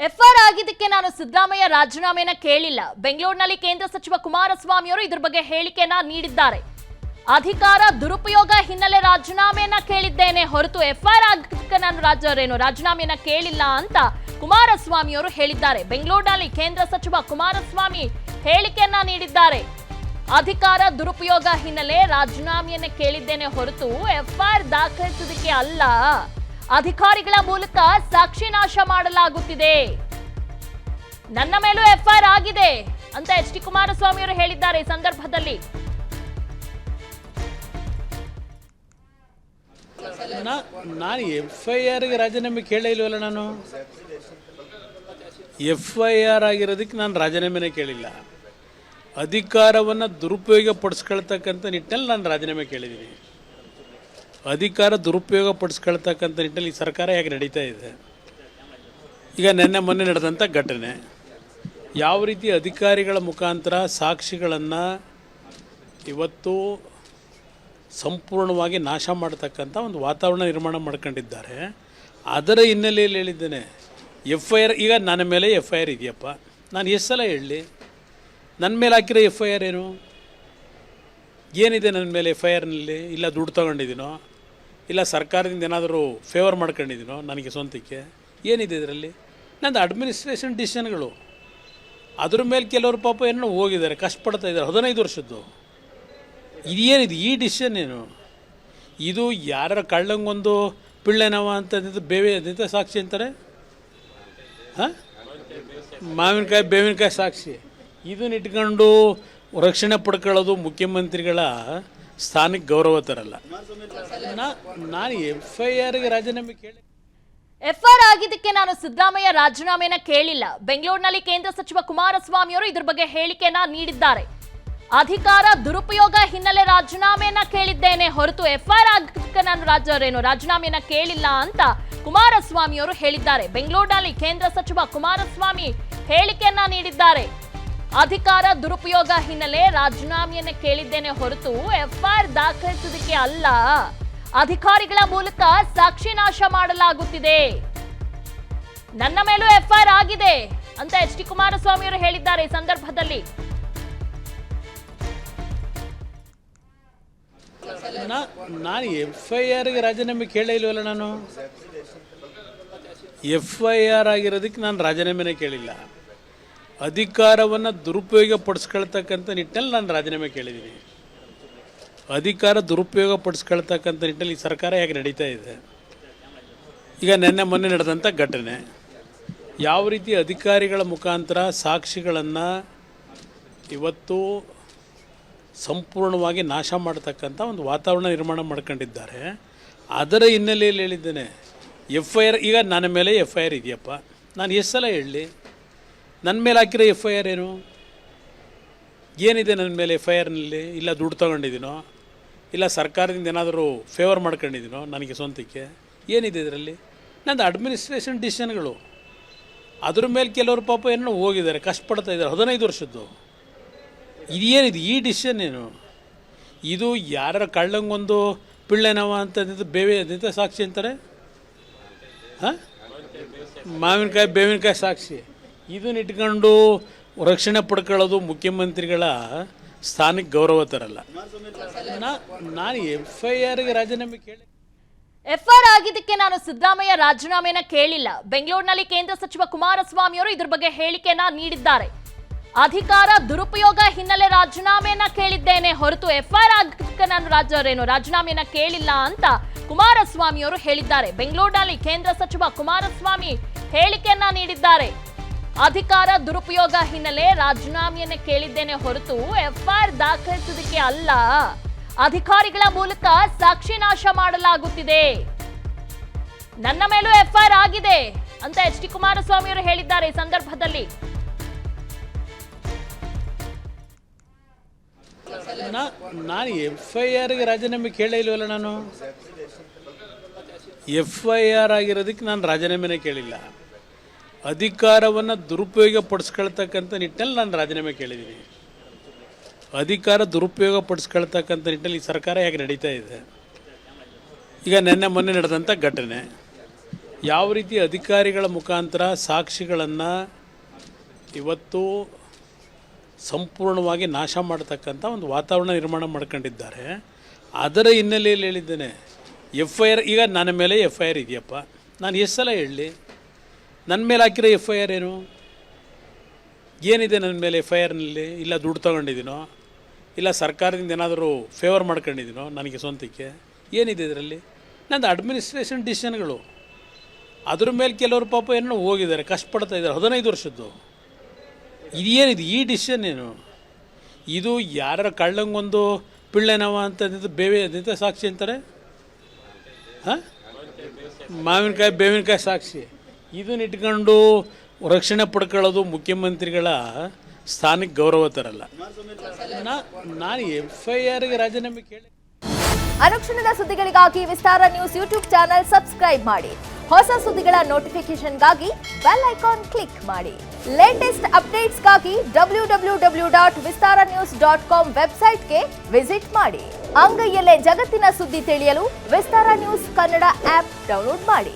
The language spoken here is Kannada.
ಎಫ್ಐಆರ್ ಆಗಿದ್ದಕ್ಕೆ ನಾನು ಸಿದ್ದರಾಮಯ್ಯ ರಾಜೀನಾಮೆಯನ್ನ ಕೇಳಿಲ್ಲ. ಬೆಂಗಳೂರಿನಲ್ಲಿ ಕೇಂದ್ರ ಸಚಿವ ಕುಮಾರಸ್ವಾಮಿ ಅವರು ಇದ್ರ ಬಗ್ಗೆ ಹೇಳಿಕೆಯನ್ನ ನೀಡಿದ್ದಾರೆ. ಅಧಿಕಾರ ದುರುಪಯೋಗ ಹಿನ್ನೆಲೆ ರಾಜೀನಾಮೆಯನ್ನ ಕೇಳಿದ್ದೇನೆ ಹೊರತು ಎಫ್ಐಆರ್ ಆಗಿದ್ದಕ್ಕೆ ನಾನು ರಾಜೀನಾಮೆಯನ್ನ ಕೇಳಿಲ್ಲ ಅಂತ ಕುಮಾರಸ್ವಾಮಿ ಅವರು ಹೇಳಿದ್ದಾರೆ. ಬೆಂಗಳೂರಿನಲ್ಲಿ ಕೇಂದ್ರ ಸಚಿವ ಕುಮಾರಸ್ವಾಮಿ ಹೇಳಿಕೆಯನ್ನ ನೀಡಿದ್ದಾರೆ. ಅಧಿಕಾರ ದುರುಪಯೋಗ ಹಿನ್ನೆಲೆ ರಾಜೀನಾಮೆಯನ್ನ ಕೇಳಿದ್ದೇನೆ ಹೊರತು ಎಫ್ಐಆರ್ ದಾಖಲಿಸುವುದಕ್ಕೆ ಅಲ್ಲ. ಅಧಿಕಾರಿಗಳ ಮೂಲಕ ಸಾಕ್ಷಿ ನಾಶ ಮಾಡಲಾಗುತ್ತಿದೆ. ನನ್ನ ಮೇಲೂ ಎಫ್ಐಆರ್ ಆಗಿದೆ ಅಂತ ಎಚ್.ಡಿ. ಕುಮಾರಸ್ವಾಮಿ ಅವರು ಹೇಳಿದ್ದಾರೆ. ಈ ಸಂದರ್ಭದಲ್ಲಿ ನಾನು ಎಫ್ಐಆರ್ಗೆ ರಾಜೀನಾಮೆ ಕೇಳೇ ಇಲ್ವಲ್ಲ. ನಾನು ಎಫ್ಐಆರ್ ಆಗಿರೋದಕ್ಕೆ ನಾನು ರಾಜೀನಾಮೆನೇ ಕೇಳಿಲ್ಲ. ಅಧಿಕಾರವನ್ನು ದುರುಪಯೋಗ ಪಡಿಸ್ಕೊಳ್ತಕ್ಕಂಥ ನಿಟ್ಟಿನಲ್ಲಿ ನಾನು ರಾಜೀನಾಮೆ ಕೇಳಿದ್ದೀನಿ. ಅಧಿಕಾರ ದುರುಪಯೋಗ ಪಡಿಸ್ಕೊಳ್ತಕ್ಕಂಥ ನಿಟ್ಟಿನಲ್ಲಿ ಈ ಸರ್ಕಾರ ಯಾಕೆ ನಡೀತಾ ಇದೆ. ಈಗ ಮೊನ್ನೆ ನಡೆದಂಥ ಘಟನೆ, ಯಾವ ರೀತಿ ಅಧಿಕಾರಿಗಳ ಮುಖಾಂತರ ಸಾಕ್ಷಿಗಳನ್ನು ಇವತ್ತು ಸಂಪೂರ್ಣವಾಗಿ ನಾಶ ಮಾಡತಕ್ಕಂಥ ಒಂದು ವಾತಾವರಣ ನಿರ್ಮಾಣ ಮಾಡ್ಕೊಂಡಿದ್ದಾರೆ. ಅದರ ಹಿನ್ನೆಲೆಯಲ್ಲಿ ಹೇಳಿದ್ದೇನೆ ಎಫ್ಐಆರ್. ಈಗ ನನ್ನ ಮೇಲೆ ಎಫ್ಐಆರ್ ಇದೆಯಪ್ಪ, ನಾನು ಎಷ್ಟು ಸಲ ಹೇಳಲಿ? ನನ್ನ ಮೇಲೆ ಹಾಕಿರೋ ಎಫ್ಐಆರ್ ಏನಿದೆ ನನ್ನ ಮೇಲೆ ಎಫ್ಐಆರ್ನಲ್ಲಿ? ಇಲ್ಲ ದುಡ್ಡು ತೊಗೊಂಡಿದ್ದೀನೋ, ಇಲ್ಲ ಸರ್ಕಾರದಿಂದ ಏನಾದರೂ ಫೇವರ್ ಮಾಡ್ಕೊಂಡಿದ್ದೀನೋ ನನಗೆ ಸ್ವಂತಕ್ಕೆ? ಏನಿದೆ ಇದರಲ್ಲಿ? ನಂದು ಅಡ್ಮಿನಿಸ್ಟ್ರೇಷನ್ ಡಿಸಿಷನ್ಗಳು. ಅದ್ರ ಮೇಲೆ ಕೆಲವರು ಪಾಪ ಏನೋ ಹೋಗಿದ್ದಾರೆ, ಕಷ್ಟಪಡ್ತಾ ಇದ್ದಾರೆ. 15 ವರ್ಷದ್ದು ಇದೇನಿದು? ಈ ಡಿಸಿಷನ್ ಏನು ಇದು? ಯಾರ ಕಳ್ಳಂಗೊಂದು ಪಿಳ್ಳೆನವ ಅಂತ ಬೇವಿನ ಸಾಕ್ಷಿ ಅಂತಾರೆ. ಹಾಂ, ಮಾವಿನಕಾಯಿ ಬೇವಿನಕಾಯಿ ಸಾಕ್ಷಿ. ಇದನ್ನ ಇಟ್ಕೊಂಡು ರಕ್ಷಣೆ ಪಡ್ಕೊಳ್ಳೋದು ಮುಖ್ಯಮಂತ್ರಿಗಳ ಸ್ಥಾನಕ್ಕೆ ಗೌರವ ತರಲ್ಲ. ನಾನು ಎಫ್ಐಆರ್ಗೆ ರಾಜೀನಾಮೆ ಕೇಳಿ ಎಫ್ಐಆರ್ ಆಗಿದ್ದಕ್ಕೆ ನಾನು ಸಿದ್ದರಾಮಯ್ಯ ರಾಜೀನಾಮೆಯನ್ನ ಕೇಳಿಲ್ಲ. ಬೆಂಗಳೂರಿನಲ್ಲಿ ಕೇಂದ್ರ ಸಚಿವ ಕುಮಾರಸ್ವಾಮಿ ಅವರು ಇದ್ರ ಬಗ್ಗೆ ಹೇಳಿಕೆಯನ್ನ ನೀಡಿದ್ದಾರೆ. ಅಧಿಕಾರ ದುರುಪಯೋಗ ಹಿನ್ನೆಲೆ ರಾಜೀನಾಮೆಯನ್ನ ಕೇಳಿದ್ದೇನೆ ಹೊರತು ಎಫ್ಐಆರ್ ಆಗಿದ್ದಕ್ಕೆ ನಾನು ರಾಜೀನಾಮೆಯನ್ನ ಕೇಳಿಲ್ಲ ಅಂತ ಕುಮಾರಸ್ವಾಮಿ ಅವರು ಹೇಳಿದ್ದಾರೆ. ಬೆಂಗಳೂರಿನಲ್ಲಿ ಕೇಂದ್ರ ಸಚಿವ ಕುಮಾರಸ್ವಾಮಿ ಹೇಳಿಕೆಯನ್ನ ನೀಡಿದ್ದಾರೆ. ಅಧಿಕಾರ ದುರುಪಯೋಗ ಹಿನ್ನೆಲೆ ರಾಜೀನಾಮೆಯನ್ನ ಕೇಳಿದ್ದೇನೆ ಹೊರತು ಎಫ್ಐಆರ್ ದಾಖಲಿಸುವುದಕ್ಕೆ ಅಲ್ಲ. ಅಧಿಕಾರಿಗಳ ಮೂಲಕ ಸಾಕ್ಷಿ ನಾಶ ಮಾಡಲಾಗುತ್ತಿದೆ. ನನ್ನ ಮೇಲೂ ಎಫ್ಐಆರ್ ಆಗಿದೆ ಅಂತ ಎಚ್.ಡಿ. ಕುಮಾರಸ್ವಾಮಿ ಅವರು ಹೇಳಿದ್ದಾರೆ. ಈ ಸಂದರ್ಭದಲ್ಲಿ ನಾನು ಎಫ್ಐಆರ್ಗೆ ರಾಜೀನಾಮೆ ಕೇಳೇ ಇಲ್ವಲ್ಲ. ನಾನು ಎಫ್ಐಆರ್ ಆಗಿರೋದಕ್ಕೆ ನಾನು ರಾಜೀನಾಮೆನೇ ಕೇಳಿಲ್ಲ. ಅಧಿಕಾರವನ್ನು ದುರುಪಯೋಗ ಪಡಿಸ್ಕೊಳ್ತಕ್ಕಂಥ ನಿಟ್ಟಿನಲ್ಲಿ ನಾನು ರಾಜೀನಾಮೆ ಕೇಳಿದ್ದೀನಿ. ಅಧಿಕಾರ ದುರುಪಯೋಗ ಪಡಿಸ್ಕೊಳ್ತಕ್ಕಂಥ ನಿಟ್ಟಿನಲ್ಲಿ ಈ ಸರ್ಕಾರ ಯಾಕೆ ನಡೀತಾ ಇದೆ. ಈಗ ಮೊನ್ನೆ ನಡೆದಂಥ ಘಟನೆ, ಯಾವ ರೀತಿ ಅಧಿಕಾರಿಗಳ ಮುಖಾಂತರ ಸಾಕ್ಷಿಗಳನ್ನು ಇವತ್ತು ಸಂಪೂರ್ಣವಾಗಿ ನಾಶ ಮಾಡತಕ್ಕಂಥ ಒಂದು ವಾತಾವರಣ ನಿರ್ಮಾಣ ಮಾಡ್ಕೊಂಡಿದ್ದಾರೆ. ಅದರ ಹಿನ್ನೆಲೆಯಲ್ಲಿ ಹೇಳಿದ್ದೇನೆ ಎಫ್ಐಆರ್. ಈಗ ನನ್ನ ಮೇಲೆ ಎಫ್ಐಆರ್ ಇದೆಯಪ್ಪ, ನಾನು ಎಷ್ಟು ಸಲ ಹೇಳಲಿ? ನನ್ನ ಮೇಲೆ ಹಾಕಿರೋ ಎಫ್ಐಆರ್ ಏನಿದೆ ನನ್ನ ಮೇಲೆ ಎಫ್ಐಆರ್ನಲ್ಲಿ? ಇಲ್ಲ ದುಡ್ಡು ತೊಗೊಂಡಿದ್ದೀನೋ, ಇಲ್ಲ ಸರ್ಕಾರದಿಂದ ಏನಾದರೂ ಫೇವರ್ ಮಾಡ್ಕೊಂಡಿದ್ದೀನೋ ನನಗೆ ಸ್ವಂತಕ್ಕೆ? ಏನಿದೆ ಇದರಲ್ಲಿ? ನಂದು ಅಡ್ಮಿನಿಸ್ಟ್ರೇಷನ್ ಡಿಸಿಷನ್ಗಳು. ಅದ್ರ ಮೇಲೆ ಕೆಲವರು ಪಾಪ ಏನೋ ಹೋಗಿದ್ದಾರೆ, ಕಷ್ಟಪಡ್ತಾ ಇದ್ದಾರೆ. 15 ವರ್ಷದ್ದು ಇದೇನಿದು? ಈ ಡಿಸಿಷನ್ ಏನು ಇದು? ಯಾರ ಕಳ್ಳಂಗೊಂದು ಪಿಳ್ಳೆನವ ಅಂತ ಬೇವಿನ ಸಾಕ್ಷಿ ಅಂತಾರೆ. ಹಾಂ, ಮಾವಿನಕಾಯಿ ಬೇವಿನಕಾಯಿ ಸಾಕ್ಷಿ. ಇದನ್ನ ಇಟ್ಕೊಂಡು ರಕ್ಷಣೆ ಪಡ್ಕೊಳ್ಳೋದು ಮುಖ್ಯಮಂತ್ರಿಗಳ ಸ್ಥಾನಕ್ಕೆ ಗೌರವ ತರಲ್ಲ. ನಾನು ಎಫ್ಐಆರ್ಗೆ ರಾಜೀನಾಮೆ ಕೇಳಿ ಎಫ್ಐಆರ್ ಆಗಿದ್ದಕ್ಕೆ ನಾನು ಸಿದ್ದರಾಮಯ್ಯ ರಾಜೀನಾಮೆಯನ್ನ ಕೇಳಿಲ್ಲ. ಬೆಂಗಳೂರಿನಲ್ಲಿ ಕೇಂದ್ರ ಸಚಿವ ಕುಮಾರಸ್ವಾಮಿ ಅವರು ಇದ್ರ ಬಗ್ಗೆ ಹೇಳಿಕೆಯನ್ನ ನೀಡಿದ್ದಾರೆ. ಅಧಿಕಾರ ದುರುಪಯೋಗ ಹಿನ್ನೆಲೆ ರಾಜೀನಾಮೆಯನ್ನ ಕೇಳಿದ್ದೇನೆ ಹೊರತು ಎಫ್ಐಆರ್ ಆಗಿದ್ದಕ್ಕೆ ನಾನು ರಾಜೀನಾಮೆಯನ್ನ ಕೇಳಿಲ್ಲ ಅಂತ ಕುಮಾರಸ್ವಾಮಿ ಅವರು ಹೇಳಿದ್ದಾರೆ. ಬೆಂಗಳೂರಿನಲ್ಲಿ ಕೇಂದ್ರ ಸಚಿವ ಕುಮಾರಸ್ವಾಮಿ ಹೇಳಿಕೆಯನ್ನ ನೀಡಿದ್ದಾರೆ. ಅಧಿಕಾರ ದುರುಪಯೋಗ ಹಿನ್ನೆಲೆ ರಾಜೀನಾಮೆಯನ್ನ ಕೇಳಿದ್ದೇನೆ ಹೊರತು ಎಫ್ಐಆರ್ ದಾಖಲಿಸುವುದಕ್ಕೆ ಅಲ್ಲ. ಅಧಿಕಾರಿಗಳ ಮೂಲಕ ಸಾಕ್ಷಿ ನಾಶ ಮಾಡಲಾಗುತ್ತಿದೆ. ನನ್ನ ಮೇಲೂ ಎಫ್ಐಆರ್ ಆಗಿದೆ ಅಂತ ಎಚ್.ಡಿ. ಕುಮಾರಸ್ವಾಮಿ ಅವರು ಹೇಳಿದ್ದಾರೆ. ಈ ಸಂದರ್ಭದಲ್ಲಿ ನಾನು ಎಫ್ಐಆರ್ಗೆ ರಾಜೀನಾಮೆ ಕೇಳೇ ಇಲ್ವಲ್ಲ. ನಾನು ಎಫ್ಐಆರ್ ಆಗಿರೋದಕ್ಕೆ ನಾನು ರಾಜೀನಾಮೆನೇ ಕೇಳಿಲ್ಲ. ಅಧಿಕಾರವನ್ನು ದುರುಪಯೋಗ ಪಡಿಸ್ಕೊಳ್ತಕ್ಕಂಥ ನಿಟ್ಟಿನಲ್ಲಿ ನಾನು ರಾಜೀನಾಮೆ ಕೇಳಿದ್ದೀನಿ. ಅಧಿಕಾರ ದುರುಪಯೋಗ ಪಡಿಸ್ಕೊಳ್ತಕ್ಕಂಥ ನಿಟ್ಟಿನಲ್ಲಿ ಈ ಸರ್ಕಾರ ಯಾಕೆ ನಡೀತಾ ಇದೆ. ಈಗ ಮೊನ್ನೆ ನಡೆದಂಥ ಘಟನೆ, ಯಾವ ರೀತಿ ಅಧಿಕಾರಿಗಳ ಮುಖಾಂತರ ಸಾಕ್ಷಿಗಳನ್ನು ಇವತ್ತು ಸಂಪೂರ್ಣವಾಗಿ ನಾಶ ಮಾಡತಕ್ಕಂಥ ಒಂದು ವಾತಾವರಣ ನಿರ್ಮಾಣ ಮಾಡ್ಕೊಂಡಿದ್ದಾರೆ. ಅದರ ಹಿನ್ನೆಲೆಯಲ್ಲಿ ಹೇಳಿದ್ದೇನೆ, FIR ಈಗ ನನ್ನ ಮೇಲೆ FIR ಇದೆಯಪ್ಪ, ನಾನು ಎಷ್ಟು ಸಲ ಹೇಳಲಿ, ನನ್ನ ಮೇಲೆ ಹಾಕಿರೋ FIR ಏನಿದೆ ನನ್ನ ಮೇಲೆ FIRನಲ್ಲಿ? ಇಲ್ಲ ದುಡ್ಡು ತೊಗೊಂಡಿದ್ದೀನೋ, ಇಲ್ಲ ಸರ್ಕಾರದಿಂದ ಏನಾದರೂ ಫೇವರ್ ಮಾಡ್ಕೊಂಡಿದ್ದೀನೋ ನನಗೆ ಸ್ವಂತಕ್ಕೆ? ಏನಿದೆ ಇದರಲ್ಲಿ? ನಂದು ಅಡ್ಮಿನಿಸ್ಟ್ರೇಷನ್ ಡಿಸಿಷನ್ಗಳು. ಅದ್ರ ಮೇಲೆ ಕೆಲವರು ಪಾಪ ಏನೋ ಹೋಗಿದ್ದಾರೆ, ಕಷ್ಟಪಡ್ತಾ ಇದ್ದಾರೆ, 15 ವರ್ಷದ್ದು. ಇದೇನಿದು ಈ ಡಿಸಿಷನ್ ಏನು? ಇದು ಯಾರ ಕಳ್ಳಂಗೊಂದು ಪಿಳ್ಳೆನವ ಅಂತ ಬೇವಿನ ಸಾಕ್ಷಿ ಅಂತಾರೆ. ಹಾಂ, ಮಾವಿನಕಾಯಿ ಬೇವಿನಕಾಯಿ ಸಾಕ್ಷಿ. ಇದನ್ನ ಇಟ್ಕೊಂಡು ರಕ್ಷಣೆ ಪಡ್ಕೊಳ್ಳೋದು ಮುಖ್ಯಮಂತ್ರಿಗಳ ಸ್ಥಾನಕ್ಕೆ ಗೌರವ ತರಲ್ಲ. ನಾನು FIRಗೆ ರಾಜೀನಾಮೆ ಕೇಳಿ. ಅನುಕ್ಷಣದ ಸುದ್ದಿಗಳಿಗಾಗಿ ವಿಸ್ತಾರ ನ್ಯೂಸ್ ಯೂಟ್ಯೂಬ್ ಚಾನೆಲ್ ಸಬ್ಸ್ಕ್ರೈಬ್ ಮಾಡಿ. ಹೊಸ ಸುದ್ದಿಗಳ ನೋಟಿಫಿಕೇಶನ್ಗಾಗಿ ಬೆಲ್ ಐಕಾನ್ ಕ್ಲಿಕ್ ಮಾಡಿ. ಲೇಟೆಸ್ಟ್ ಅಪ್ಡೇಟ್ಸ್ಗಾಗಿ www.vistaranews.com ವೆಬ್ಸೈಟ್ಗೆ ವಿಸಿಟ್ ಮಾಡಿ. ಅಂಗೈಯಲ್ಲೇ ಜಗತ್ತಿನ ಸುದ್ದಿ ತಿಳಿಯಲು ವಿಸ್ತಾರ ನ್ಯೂಸ್ ಕನ್ನಡ ಆಪ್ ಡೌನ್ಲೋಡ್ ಮಾಡಿ.